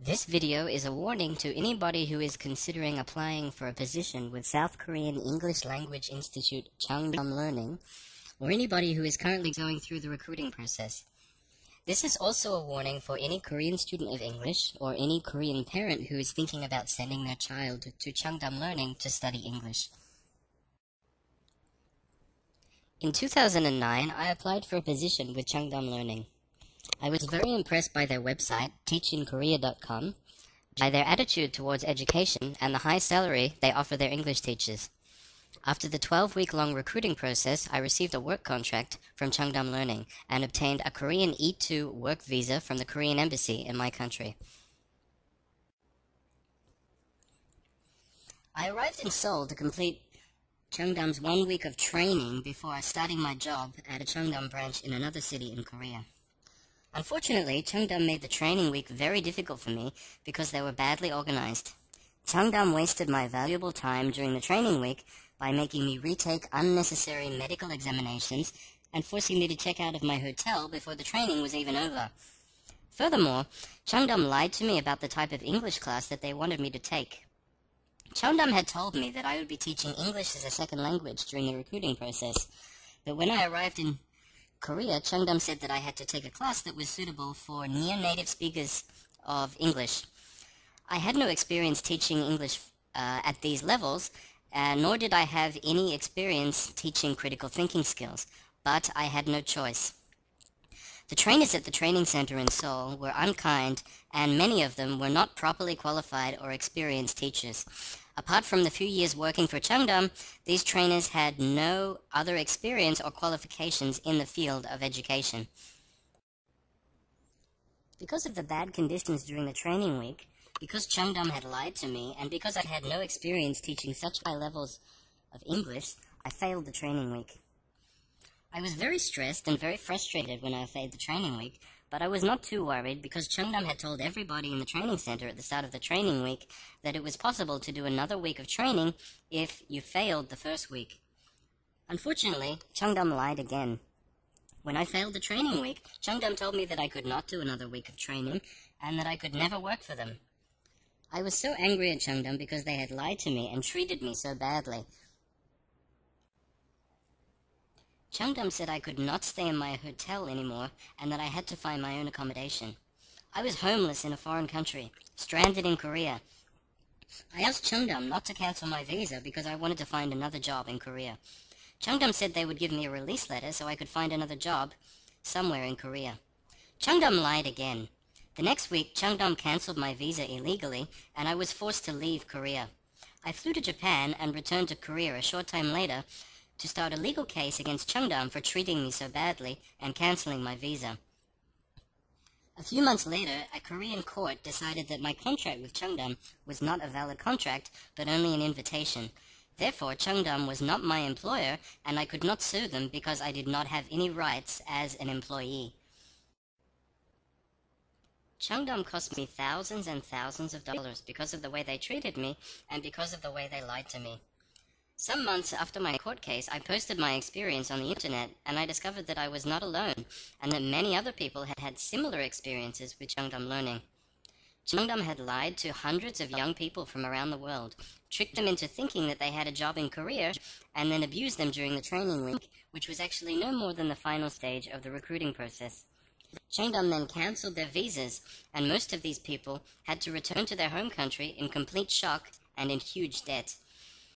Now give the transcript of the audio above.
This video is a warning to anybody who is considering applying for a position with South Korean English Language Institute Chung Dahm Learning, or anybody who is currently going through the recruiting process. This is also a warning for any Korean student of English or any Korean parent who is thinking about sending their child to Chung Dahm Learning to study English. In 2009, I applied for a position with Chung Dahm Learning. I was very impressed by their website, teachinkorea.com, by their attitude towards education and the high salary they offer their English teachers. After the 12-week-long recruiting process, I received a work contract from Chung Dahm Learning and obtained a Korean E2 work visa from the Korean Embassy in my country. I arrived in Seoul to complete Chung Dahm's 1 week of training before starting my job at a Chung Dahm branch in another city in Korea. Unfortunately, Chung Dahm made the training week very difficult for me because they were badly organized. Chung Dahm wasted my valuable time during the training week by making me retake unnecessary medical examinations and forcing me to check out of my hotel before the training was even over. Furthermore, Chung Dahm lied to me about the type of English class that they wanted me to take. Chung Dahm had told me that I would be teaching English as a second language during the recruiting process, but when I arrived in Korea, Chung Dahm said that I had to take a class that was suitable for near-native speakers of English. I had no experience teaching English at these levels, nor did I have any experience teaching critical thinking skills, but I had no choice. The trainers at the training center in Seoul were unkind, and many of them were not properly qualified or experienced teachers. Apart from the few years working for Chung Dahm, these trainers had no other experience or qualifications in the field of education. Because of the bad conditions during the training week, because Chung Dahm had lied to me, and because I had no experience teaching such high levels of English, I failed the training week. I was very stressed and very frustrated when I failed the training week, but I was not too worried because Chung Dahm had told everybody in the training center at the start of the training week that it was possible to do another week of training if you failed the first week. Unfortunately, Chung Dahm lied again. When I failed the training week, Chung Dahm told me that I could not do another week of training and that I could never work for them. I was so angry at Chung Dahm because they had lied to me and treated me so badly. Chung Dahm said I could not stay in my hotel anymore and that I had to find my own accommodation. I was homeless in a foreign country, stranded in Korea. I asked Chung Dahm not to cancel my visa because I wanted to find another job in Korea. Chung Dahm said they would give me a release letter so I could find another job somewhere in Korea. Chung Dahm lied again. The next week, Chung Dahm canceled my visa illegally and I was forced to leave Korea. I flew to Japan and returned to Korea a short time later to start a legal case against Chung Dahm for treating me so badly and canceling my visa. A few months later, a Korean court decided that my contract with Chung Dahm was not a valid contract, but only an invitation. Therefore, Chung Dahm was not my employer, and I could not sue them because I did not have any rights as an employee. Chung Dahm cost me thousands and thousands of dollars because of the way they treated me and because of the way they lied to me. Some months after my court case, I posted my experience on the internet, and I discovered that I was not alone, and that many other people had had similar experiences with Chung Dahm Learning. Chung Dahm had lied to hundreds of young people from around the world, tricked them into thinking that they had a job in Korea, and then abused them during the training week, which was actually no more than the final stage of the recruiting process. Chung Dahm then cancelled their visas, and most of these people had to return to their home country in complete shock and in huge debt.